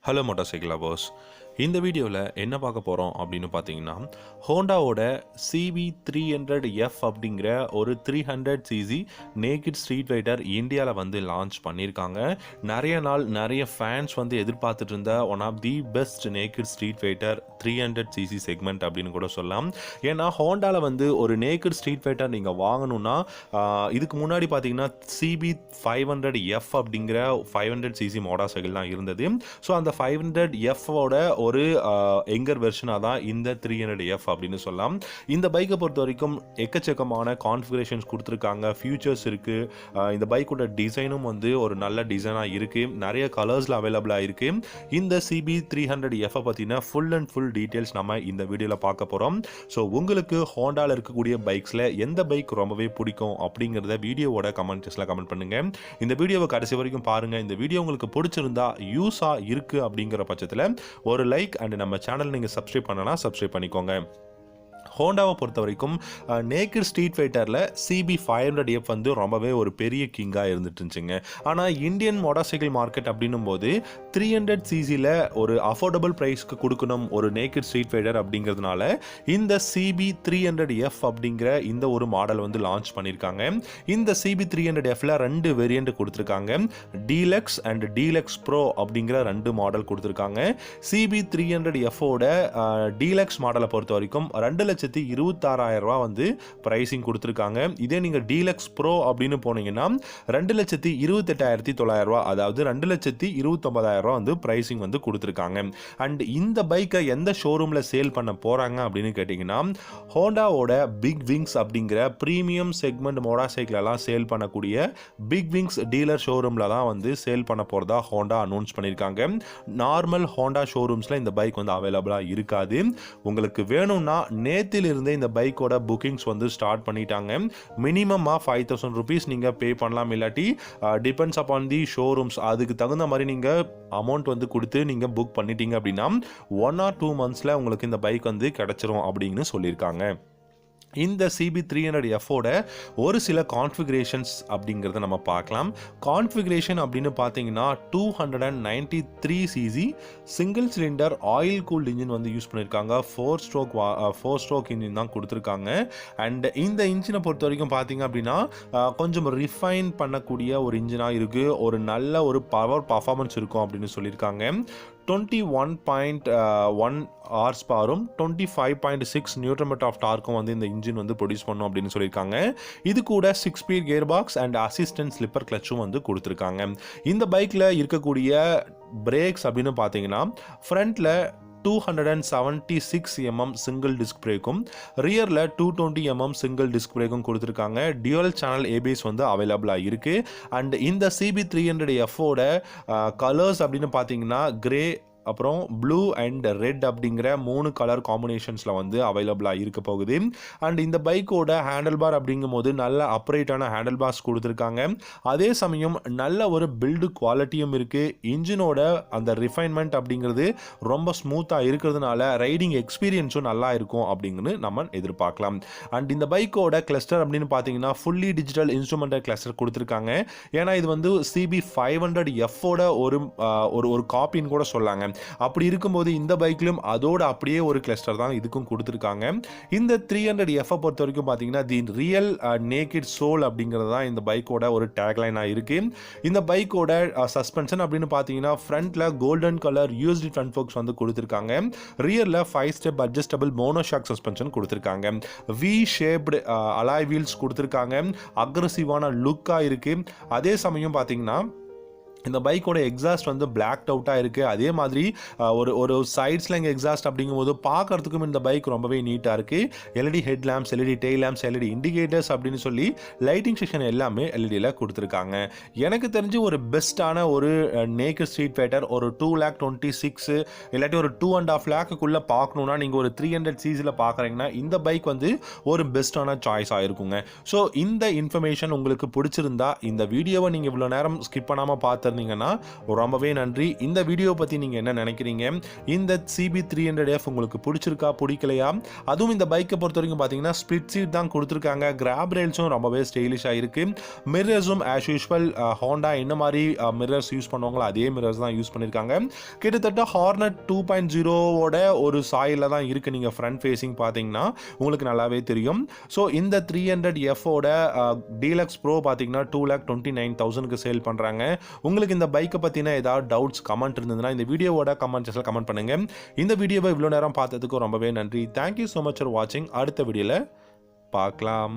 Hello motorcycle lovers. இந்த வீடியோவில் என்ன பார்க்க போகிறோம் அப்படின்னு பார்த்தீங்கன்னா, ஹோண்டாவோட CB300F அப்படிங்கிற ஒரு 300cc நேக்கிட் ஸ்ட்ரீட் ஃபைட்டர் இந்தியாவில் வந்து லான்ச் பண்ணியிருக்காங்க. நிறைய நாள் நிறைய ஃபேன்ஸ் வந்து எதிர்பார்த்துட்டு இருந்த one of the best naked street fighter 300cc segment அப்படின்னு கூட சொல்லலாம். ஏன்னா ஹோண்டாவில் வந்து ஒரு நேக்கிட் ஸ்ட்ரீட் ஃபைட்டர் நீங்கள் வாங்கணும்னா இதுக்கு முன்னாடி பார்த்தீங்கன்னா CB500F அப்படிங்கிற 500cc மோட்டார் சைக்கிள் தான் இருந்தது. ஸோ அந்த 500F-ஓட ஒரு எங்கர் வெர்ஷனாக தான் இந்த 300F அப்படின்னு சொல்லலாம். இந்த பைக்கை பொறுத்த வரைக்கும் எக்கச்சக்கமான கான்ஃபிகரேஷன்ஸ் கொடுத்துருக்காங்க, ஃபியூச்சர்ஸ் இருக்குது. இந்த பைக்கோட டிசைனும் வந்து ஒரு நல்ல டிசைனாக இருக்குது, நிறைய கலர்ஸில் அவைலபிளாக இருக்குது. இந்த CB300F பற்றின ஃபுல் அண்ட் ஃபுல் டீட்டெயில்ஸ் நம்ம இந்த வீடியோவில் பார்க்க போகிறோம். ஸோ உங்களுக்கு ஹோண்டாவில் இருக்கக்கூடிய பைக்ஸில் எந்த பைக் ரொம்பவே பிடிக்கும் அப்படிங்கிறத வீடியோவோட கமெண்ட்ஸில் கமெண்ட் பண்ணுங்கள். இந்த வீடியோவை கடைசி வரைக்கும் பாருங்கள். இந்த வீடியோ உங்களுக்கு பிடிச்சிருந்தா யூஸாக இருக்குது அப்படிங்கிற பட்சத்தில் ஒரு லைக் அண்ட் நம்ம சேனல் நீங்கள் சப்ஸ்கிரைப் பண்ணனா சப்ஸ்கிரைப் பண்ணிக்கோங்க. ஹோண்டாவை பொறுத்த வரைக்கும் நேக்கிட் ஸ்ட்ரீட் ஃபைட்டரில் CB500F வந்து ரொம்பவே ஒரு பெரிய கிங்காக இருந்துட்டு இருந்துச்சுங்க. ஆனால் இந்தியன் மோட்டார் சைக்கிள் மார்க்கெட் அப்படின்னும் போது 300cc ஒரு அஃபோர்டபுள் ப்ரைஸ்க்கு கொடுக்கணும் ஒரு நேக்கிட் ஸ்ட்ரீட் ஃபைட்டர் அப்படிங்கிறதுனால இந்த CB300F அப்படிங்கிற இந்த ஒரு மாடல் வந்து லான்ச் பண்ணியிருக்காங்க. இந்த CB300F-ல 2 வேரியண்ட் கொடுத்துருக்காங்க. டீலக்ஸ் அண்ட் டீலக்ஸ் ப்ரோ அப்படிங்கிற 2 மாடல் கொடுத்துருக்காங்க. CB300F-ஓட டீலக்ஸ் மாடலை பொறுத்த வரைக்கும் 2,26,000 வந்து பிரைசிங் கொடுத்துருக்காங்க. இதே நீங்கள் டீலக்ஸ் ப்ரோ அப்படின்னு போனீங்கன்னா 2,28,900, அதாவது 2,29,000 வந்து பிரைசிங் வந்து கொடுத்துருக்காங்க. அண்ட் இந்த பைக்கை எந்த ஷோரூமில் சேல் பண்ண போகிறாங்க அப்படின்னு கேட்டிங்கன்னா, ஹோண்டாவோட பிக் விங்ஸ் அப்படிங்கிற ப்ரீமியம் செக்மெண்ட் மோட்டார் சைக்கிளெல்லாம் சேல் பண்ணக்கூடிய பிக் விங்ஸ் டீலர் ஷோரூமில் தான் வந்து சேல் பண்ண போகிறதா ஹோண்டா அனௌன்ஸ் பண்ணியிருக்காங்க. நார்மல் ஹோண்டா ஷோரூம்ஸில் இந்த பைக் வந்து அவைலபிளாக இருக்காது. உங்களுக்கு வேணும்னா நேத்திலிருந்தே இந்த பைக்கோட புக்கிங்ஸ் வந்து ஸ்டார்ட் பண்ணிட்டாங்க. மினிமமாக 5,000 rupees நீங்கள் பே பண்ணலாம், இல்லாட்டி டிபெண்ட்ஸ் அப்பான் தி ஷோரூம்ஸ். அதுக்கு தகுந்த மாதிரி நீங்கள் அமௌண்ட் வந்து கொடுத்து நீங்கள் புக் பண்ணிட்டீங்க அப்படின்னா 1 or 2 months உங்களுக்கு இந்த பைக் வந்து கிடச்சிரும் அப்படின்னு சொல்லியிருக்காங்க. இந்த CB300F-ஓட ஒரு சில கான்ஃபிகரேஷன்ஸ் அப்படிங்கிறத நம்ம பார்க்கலாம். கான்ஃபிகரேஷன் அப்படின்னு பார்த்தீங்கன்னா 293cc single cylinder oil cooled engine வந்து யூஸ் பண்ணியிருக்காங்க. 4 ஸ்ட்ரோக் இன்ஜின் தான் கொடுத்துருக்காங்க. அண்ட் இந்த இன்ஜினை பொறுத்த வரைக்கும் பார்த்தீங்க அப்படின்னா கொஞ்சம் ரிஃபைன் பண்ணக்கூடிய ஒரு இன்ஜினாக இருக்குது. ஒரு நல்ல ஒரு பர்ஃபார்மன்ஸ் இருக்கும் அப்படின்னு சொல்லியிருக்காங்க. 21.1 horsepower 25.6 Nm ஆஃப் டார்க்கும் வந்து இந்த இன்ஜின் வந்து ப்ரொடியூஸ் பண்ணும் அப்படின்னு சொல்லியிருக்காங்க. இது கூட 6-speed gear box and assistant slipper கிளச்சும் வந்து கொடுத்துருக்காங்க. இந்த பைக்கில் இருக்கக்கூடிய பிரேக்ஸ் அப்படின்னு பார்த்தீங்கன்னா, ஃப்ரண்ட்டில் 276 mm சிங்கிள் டிஸ்க் பிரேக்கும், ரியரில் 220 mm சிங்கிள் டிஸ்க் பிரேக்கும் கொடுத்துருக்காங்க. டியூவல் சேனல் ABS வந்து அவைலபிளாக இருக்குது. அண்ட் இந்த CB300F-ஓட கலர்ஸ் அப்படின்னு பார்த்தீங்கன்னா கிரே, அப்புறம் ப்ளூ அண்ட் ரெட் அப்படிங்கிற 3 கலர் காம்பினேஷன்ஸில் வந்து அவைலபிளாக இருக்க போகுது. அண்ட் இந்த பைக்கோட ஹேண்டில் பார் அப்படிங்கும் போது நல்ல அப்ரைட்டான ஹேண்டில் பார்ஸ் கொடுத்துருக்காங்க. அதே சமயம் நல்ல ஒரு பில்டு குவாலிட்டியும் இருக்குது. இன்ஜினோட அந்த ரிஃபைன்மெண்ட் அப்படிங்கிறது ரொம்ப ஸ்மூத்தாக இருக்கிறதுனால ரைடிங் எக்ஸ்பீரியன்ஸும் நல்லா இருக்கும் அப்படிங்கிறது நம்ம எதிர்பார்க்கலாம். அண்ட் இந்த பைக்கோட கிளஸ்டர் அப்படின்னு பார்த்தீங்கன்னா ஃபுல்லி டிஜிட்டல் இன்ஸ்ட்ருமெண்டல் கிளஸ்டர் கொடுத்துருக்காங்க. ஏன்னா இது வந்து CB500F-ஓட ஒரு காப்பின்னு கூட சொல்லாங்க. அப்படி இருக்கும்போது இந்த பைக்லையும் அதோட அப்படியே ஒரு கிளஸ்டர் தான் இதுக்கும் கொடுத்துருக்காங்க. இந்த 300F பொறுத்த வரைக்கும் பார்த்தீங்கன்னா தி ரியல் நேக்கிட் சோல் அப்படிங்கிறது தான் இந்த பைக்கோட ஒரு டேக்லைனாக இருக்கு. இந்த பைக்கோட சஸ்பென்ஷன் அப்படின்னு பார்த்தீங்கன்னா ஃப்ரண்ட்ல golden colour USD front forks வந்து கொடுத்துருக்காங்க. ரியரில் 5-step அட்ஜஸ்டபிள் மோனோஷாக் சஸ்பென்ஷன் கொடுத்துருக்காங்க. V ஷேப்டு அலாய் வீல்ஸ் கொடுத்துருக்காங்க. அக்ரெசிவான லுக்காக இருக்கு. அதே சமயம் பார்த்தீங்கன்னா இந்த பைக்கோட எக்ஸாஸ்ட் வந்து பிளாக்ட் அவுட்டாக இருக்குது. அதே மாதிரி ஒரு சைட்ஸில் இங்கே எக்ஸாஸ்ட் அப்படிங்கும்போது பார்க்கறதுக்கும் இந்த பைக் ரொம்பவே நீட்டாக இருக்குது. LED head lamps, LED tail lamps, LED indicators அப்படின்னு சொல்லி லைட்டிங் செக்ஷன் எல்லாமே LEDயில் கொடுத்துருக்காங்க. எனக்கு தெரிஞ்சு ஒரு பெஸ்ட்டான ஒரு நேக்கிட் ஸ்ட்ரீட் ஃபைட்டர் ஒரு 2,26,000 இல்லாட்டி ஒரு 2.5 lakhக்குள்ளே பார்க்கணுன்னா நீங்கள் ஒரு 300cc பார்க்குறீங்கன்னா இந்த பைக் வந்து ஒரு பெஸ்ட்டான சாய்ஸ் ஆகிருக்குங்க. ஸோ இந்த இன்ஃபர்மேஷன் உங்களுக்கு பிடிச்சிருந்தா இந்த வீடியோவை நீங்கள் இவ்வளோ நேரம் ஸ்கிப் பண்ணாமல் பார்த்து இருந்தீங்கன்னா ரொம்பவே நன்றி. இந்த வீடியோ பற்றி நீங்கள் என்ன நினைக்கிறீங்க? இந்த CB300F உங்களுக்கு பிடிச்சிருக்கா பிடிக்கலையா? அதுவும் இந்த பைக்கை பொறுத்த வரைக்கும் பார்த்தீங்கன்னா ஸ்பிளிட் சீட் தான் கொடுத்துருக்காங்க. கிராப் ரேல்ஸும் ரொம்பவே ஸ்டைலிஷாக இருக்குது. மிரர்ஸும் ஆஸ் யூஷுவல் ஹோண்டா என்ன மாதிரி மிரர்ஸ் யூஸ் பண்ணுவாங்களோ அதே மிரர்ஸ் தான் யூஸ் பண்ணியிருக்காங்க. கிட்டத்தட்ட ஹார்னட் 2.0ஓட ஒரு சாயில தான் இருக்குது. நீங்கள் ஃப்ரண்ட் ஃபேஸிங் பார்த்தீங்கன்னா உங்களுக்கு நல்லாவே தெரியும். ஸோ இந்த 300F-ஓட டீலக்ஸ் ப்ரோ பார்த்தீங்கன்னா 2,29,000க்கு சேல் பண்ணுறாங்க. உங்களுக்கு இந்த பைக்கை பற்றின ஏதாவது டவுட்ஸ் கமெண்ட் இருந்ததுன்னா இந்த வீடியோவோட கமெண்ட் செக்ஷனில் கமெண்ட் பண்ணுங்கள். இந்த வீடியோவை இவ்வளோ நேரம் பார்த்ததுக்கு ரொம்பவே நன்றி. தேங்க்யூ ஸோ மச் ஃபார் வாட்சிங். அடுத்த வீடியோவில் பார்க்கலாம்.